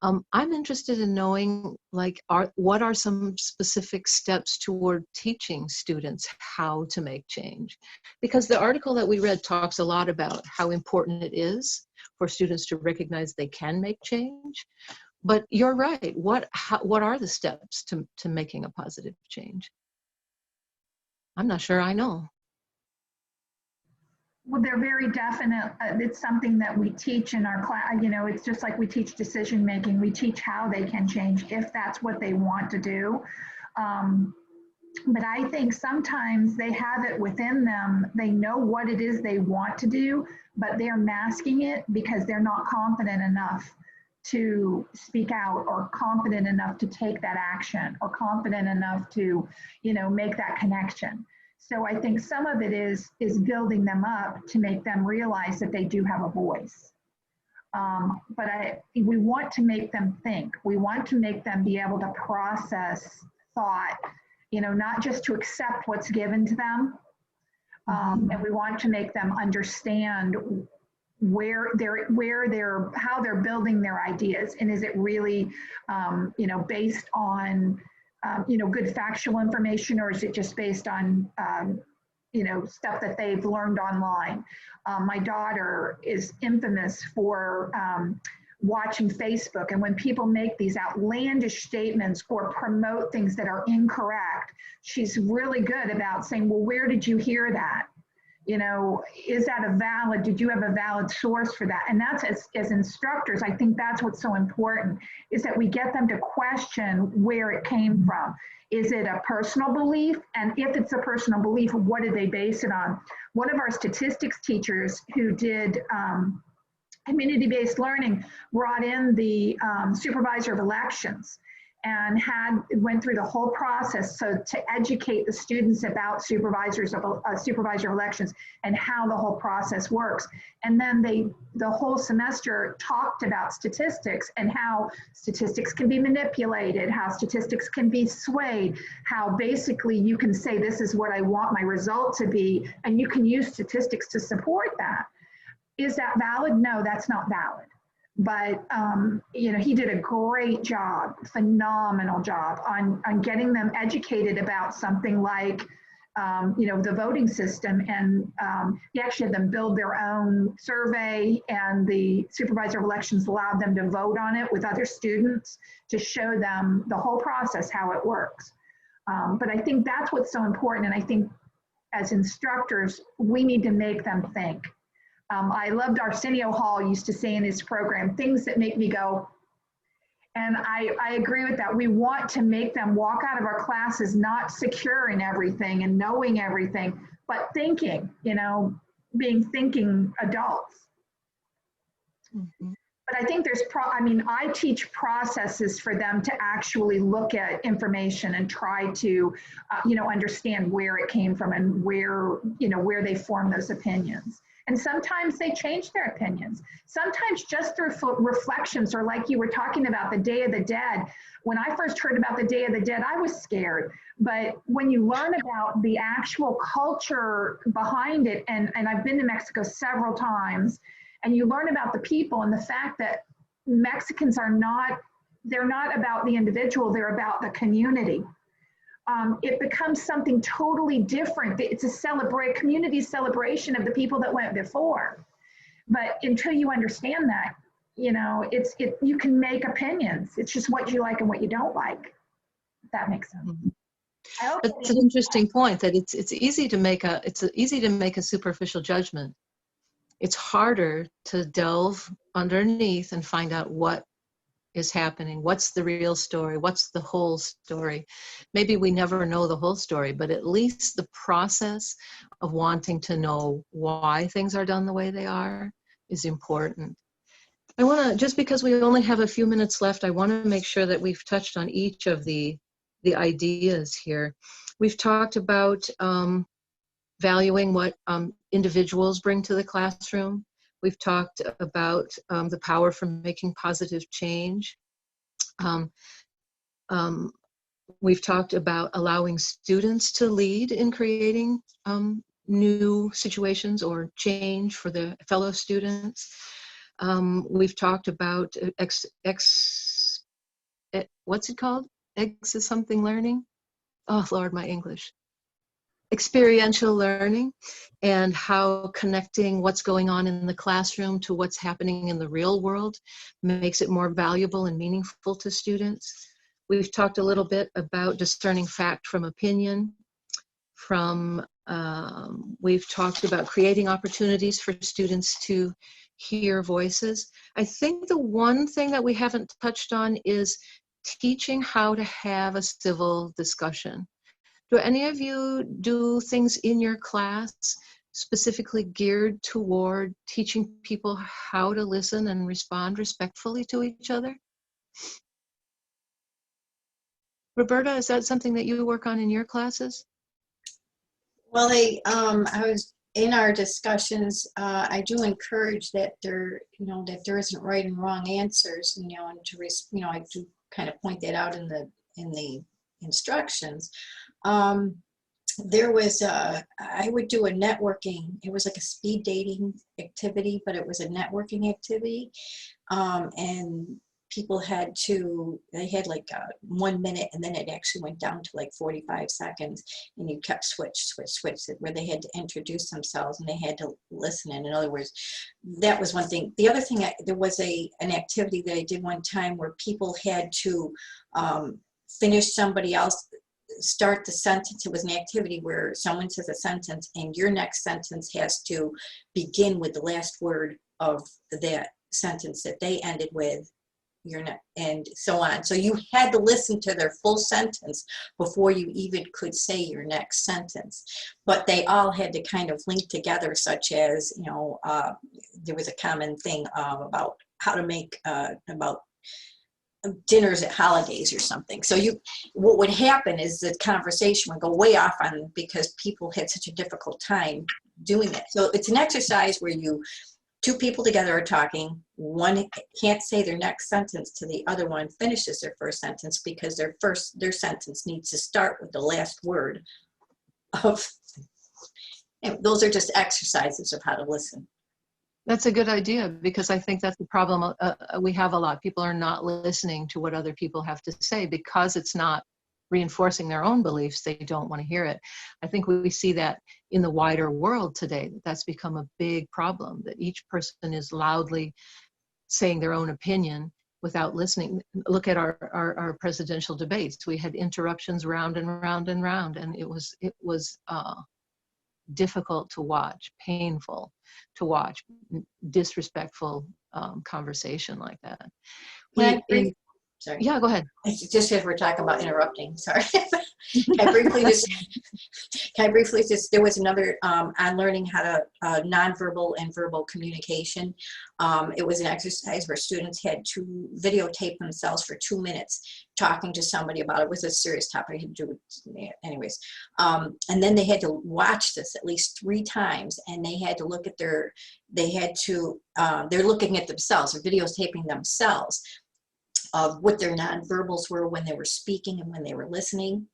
I'm interested in knowing, what are some specific steps toward teaching students how to make change? Because the article that we read talks a lot about how important it is for students to recognize they can make change. But you're right. What are the steps to making a positive change? I'm not sure I know. Well, they're very definite. It's something that we teach in our class. It's just like we teach decision making. We teach how they can change if that's what they want to do. But I think sometimes they have it within them. They know what it is they want to do, but they're masking it because they're not confident enough to speak out, or confident enough to take that action, or confident enough to, make that connection. So I think some of it is building them up to make them realize that they do have a voice. But we want to make them think. We want to make them be able to process thought, not just to accept what's given to them. And we want to make them understand how they're building their ideas, and is it really, based on good factual information, or is it just based on, stuff that they've learned online? My daughter is infamous for watching Facebook, and when people make these outlandish statements or promote things that are incorrect, she's really good about saying, well, where did you hear that? Is that did you have a valid source for that? And that's, as instructors, I think that's what's so important, is that we get them to question where it came from. Is it a personal belief? And if it's a personal belief, what did they base it on? One of our statistics teachers who did community-based learning brought in the supervisor of elections, and went through the whole process, so to educate the students about supervisor elections and how the whole process works. And then the whole semester talked about statistics, and how statistics can be manipulated, how statistics can be swayed, how basically you can say, this is what I want my result to be, and you can use statistics to support that. Is that valid? No, that's not valid. But, he did a great job, phenomenal job on getting them educated about something like the voting system, and you actually had them build their own survey, and the supervisor of elections allowed them to vote on it with other students to show them the whole process, how it works. But I think that's what's so important, and I think as instructors, we need to make them think. I loved Arsenio Hall used to say in his program, things that make me go, and I agree with that. We want to make them walk out of our classes not secure in everything and knowing everything, but thinking, being thinking adults. Mm-hmm. But I think I teach processes for them to actually look at information and try to, understand where it came from and where they form those opinions. And sometimes they change their opinions. Sometimes just through reflections, or like you were talking about the Day of the Dead. When I first heard about the Day of the Dead, I was scared. But when you learn about the actual culture behind it, and I've been to Mexico several times, and you learn about the people and the fact that Mexicans they're not about the individual, they're about the community. It becomes something totally different. It's a community celebration of the people that went before. But until you understand that, you can make opinions. It's just what you like and what you don't like. If that makes sense. Mm-hmm. It's an interesting point that it's easy to make a superficial judgment. It's harder to delve underneath and find out what is happening. What's the real story? What's the whole story? Maybe we never know the whole story, but at least the process of wanting to know why things are done the way they are is important. I want to, just because we only have a few minutes left, I want to make sure that we've touched on each of the ideas here. We've talked about valuing what individuals bring to the classroom. We've talked about the power for making positive change. We've talked about allowing students to lead in creating new situations or change for the fellow students. We've talked about what's it called? X is something learning? Oh, Lord, my English. Experiential learning, and how connecting what's going on in the classroom to what's happening in the real world makes it more valuable and meaningful to students. We've talked a little bit about discerning fact from opinion. We've talked about creating opportunities for students to hear voices. I think the one thing that we haven't touched on is teaching how to have a civil discussion. Do any of you do things in your class specifically geared toward teaching people how to listen and respond respectfully to each other? Roberta, is that something that you work on in your classes? Well, I was in our discussions. I do encourage that that there isn't right and wrong answers, and I do kind of point that out in the instructions. There was I would do a networking. It was like a speed dating activity, but it was a networking activity, and people had like 1 minute, and then it actually went down to like 45 seconds, and you kept switch, where they had to introduce themselves and they had to listen. And in other words, that was one thing. The other thing, there was an activity that I did one time where people had to finish somebody else. Start the sentence. It was an activity where someone says a sentence and your next sentence has to begin with the last word of that sentence that they ended with, and so on. So you had to listen to their full sentence before you even could say your next sentence. But they all had to kind of link together, such as, there was a common thing about how to make, about dinners at holidays or something. So what would happen is the conversation would go way off on, because people had such a difficult time doing it. So it's an exercise where two people together are talking. One can't say their next sentence till the other one finishes their first sentence, because their sentence needs to start with the last word of. And those are just exercises of how to listen. That's a good idea, because I think that's the problem we have a lot. People are not listening to what other people have to say because it's not reinforcing their own beliefs, they don't want to hear it. I think we see that in the wider world today, that's become a big problem, that each person is loudly saying their own opinion without listening. Look at our presidential debates. We had interruptions round and round and round, and it was difficult to watch, painful to watch, disrespectful conversation like that. Sorry. Yeah, go ahead. Just if we're talking about interrupting, sorry. Can I briefly just, there was another on learning how to nonverbal and verbal communication. It was an exercise where students had to videotape themselves for 2 minutes talking to somebody about it. It was a serious topic. Had to do with, anyways. And then they had to watch this at least 3 times, and they had to look at they're looking at themselves, or videotaping themselves, of what their nonverbals were when they were speaking and when they were listening.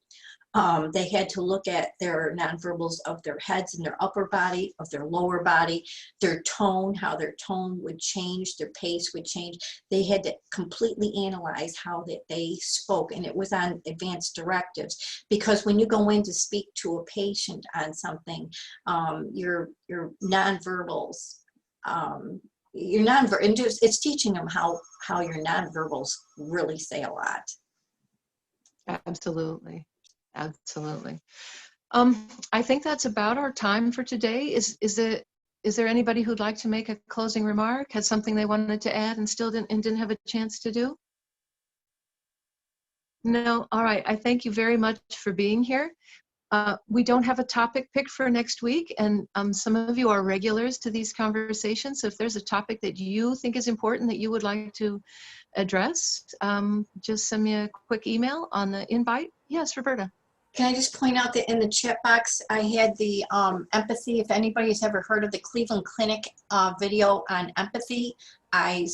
They had to look at their nonverbals of their heads and their upper body, of their lower body, their tone, how their tone would change, their pace would change. They had to completely analyze how that they spoke, and it was on advanced directives, because when you go in to speak to a patient on something, your nonverbals, it's teaching them how your nonverbals really say a lot. Absolutely. Absolutely. I think that's about our time for today. Is there anybody who'd like to make a closing remark? Had something they wanted to add and still didn't have a chance to do? No? All right. I thank you very much for being here. We don't have a topic picked for next week, and some of you are regulars to these conversations. So if there's a topic that you think is important that you would like to address, just send me a quick email on the invite. Yes, Roberta. Can I just point out that in the chat box, I had the empathy. If anybody's ever heard of the Cleveland Clinic video on empathy, I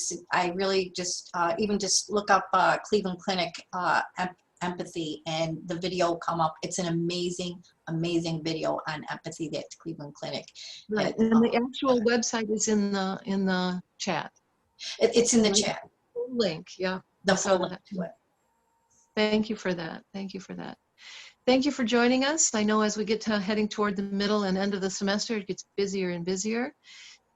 really just, even just look up Cleveland Clinic empathy, and the video come up. It's an amazing video on empathy that Cleveland Clinic. Right, and the actual website is in the chat. It's in the chat. Link, yeah. The full link to it. Thank you for that. Thank you for that. Thank you for joining us. I know as we get to heading toward the middle and end of the semester, it gets busier and busier.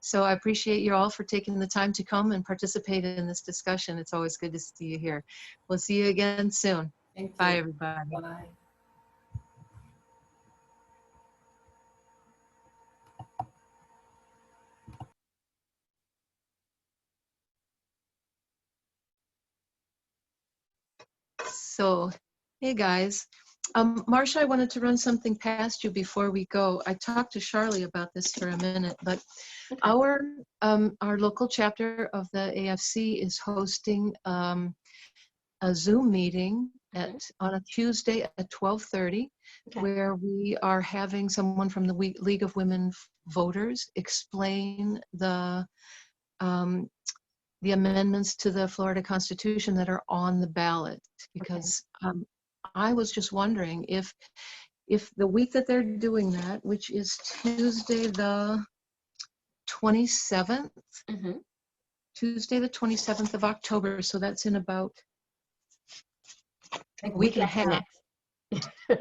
So I appreciate you all for taking the time to come and participate in this discussion. It's always good to see you here. We'll see you again soon. Bye, everybody. Bye. So, hey guys. Marcia, I wanted to run something past you before we go. I talked to Charlie about this for a minute, but our local chapter of the AFC is hosting a Zoom meeting on a Tuesday at 12:30, where we are having someone from the League of Women Voters explain the amendments to the Florida Constitution that are on the ballot, because I was just wondering if the week that they're doing that, which is Tuesday the 27th, Tuesday the 27th of October, so that's in about a week and a half.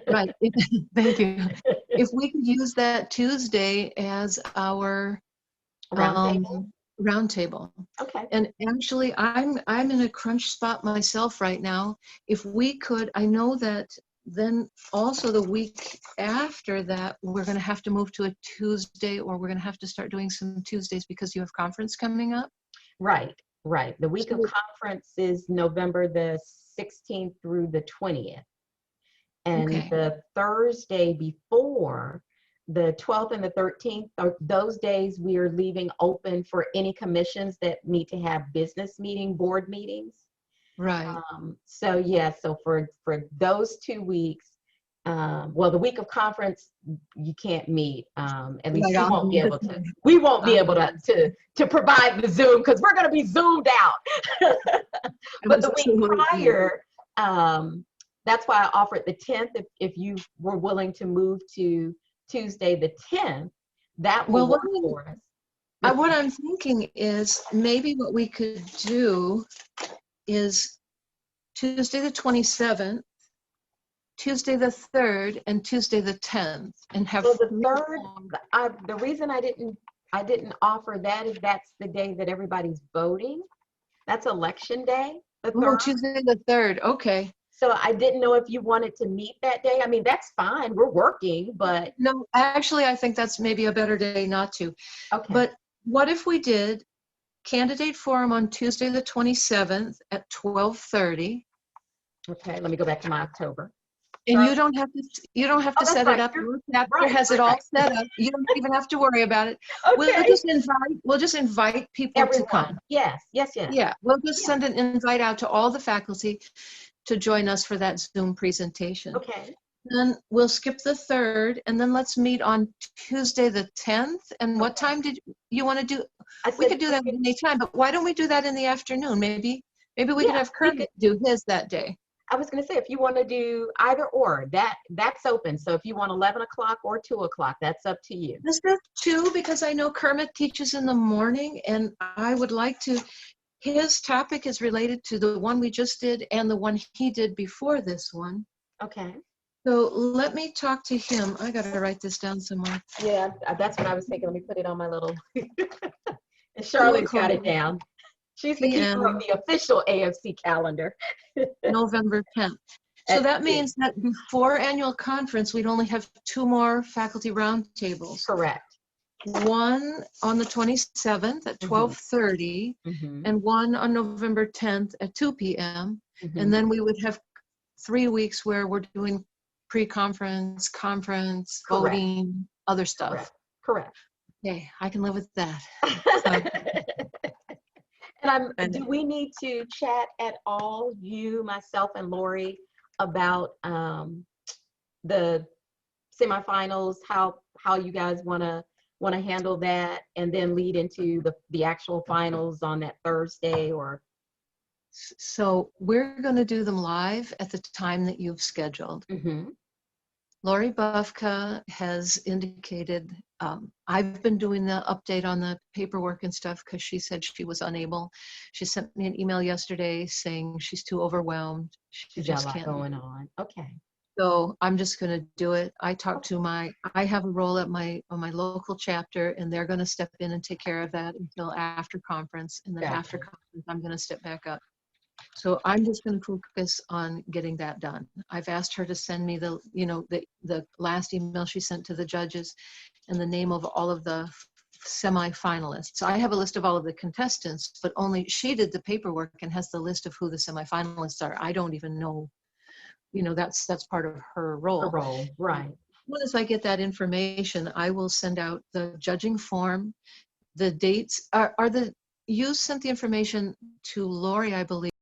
Right, thank you. If we could use that Tuesday as our roundtable. Okay. And actually, I'm in a crunch spot myself right now. If we could, I know that then also the week after that, we're going to have to move to a Tuesday, or we're going to have to start doing some Tuesdays because you have conference coming up. Right. The week of conference is November the 16th through the 20th. And the Thursday before, the 12th and the 13th, those days we are leaving open for any commissions that need to have board meetings. Right. So for those 2 weeks, well, the week of conference, you can't meet. At least we won't be able to. We won't be able to provide the Zoom because we're going to be zoomed out. But the week prior, that's why I offered the 10th. If you were willing to move to Tuesday the 10th, that will work for us. What I'm thinking is maybe what we could do is Tuesday the 27th, Tuesday the 3rd and Tuesday the 10th and have So the 3rd, the reason I didn't offer that is that's the day that everybody's voting. That's election day, the Oh, 3rd. Tuesday the 3rd. Okay. So I didn't know if you wanted to meet that day. I mean, that's fine. We're working, but No, actually, I think that's maybe a better day not to. okay. But what if we did candidate forum on Tuesday the 27th at 12:30? Okay, let me go back to my October. And Sorry. you don't have to that's set right. it up. You're Your chapter right, has it right, all right. set up. You don't even have to worry about it. Okay. We'll just invite people to come. Everyone. Yes, yes, yes. Yeah, we'll just Yeah. send an invite out to all the faculty to join us for that Zoom presentation. Okay. Then we'll skip the 3rd, and then let's meet on Tuesday the 10th. And what Okay. time did you want to do? I We said could do that any time, but why don't we do that in the afternoon? Maybe we could Yeah, have we Kermit do his that day. I was going to say, if you want to do either or, that's open. So if you want 11 o'clock or 2 o'clock, that's up to you. Let's do 2 because I know Kermit teaches in the morning, and I would like to. His topic is related to the one we just did and the one he did before this one. Okay. So let me talk to him. I got to write this down somewhere. Yeah, that's what I was thinking. Let me put it on my little. And Charlotte's got it down. She's the keeper of the official AFC calendar. November 10th. So At that 2. means that before annual conference, we'd only have 2 more faculty roundtables. Correct. One on the 27th at 12:30 Mm-hmm. and one on November 10th at 2 p.m. Mm-hmm. And then we would have 3 weeks where we're doing pre-conference, conference, Correct. voting, other stuff. Correct. Okay, I can live with that. And do we need to chat at all, you, myself, and Lori, about the semifinals, how you guys want to handle that, and then lead into the actual finals on that Thursday? Or So we're going to do them live at the time that you've scheduled. mm-hmm. Lori Bufka has indicated, I've been doing the update on the paperwork and stuff because she said she was unable. She sent me an email yesterday saying she's too overwhelmed. She She's got just a lot can't. going on. Okay. So I'm just going to do it. I talked to I have a role at on my local chapter, and they're going to step in and take care of that until after conference. And then Gotcha. after conference, I'm going to step back up. So I'm just going to focus on getting that done. I've asked her to send me the last email she sent to the judges and the name of all of the semi-finalists. So I have a list of all of the contestants, but only she did the paperwork and has the list of who the semi-finalists are. I don't even know, that's part of her role. A role, right. As soon as I get that information, I will send out the judging form. The dates you sent the information to Lori, I believe.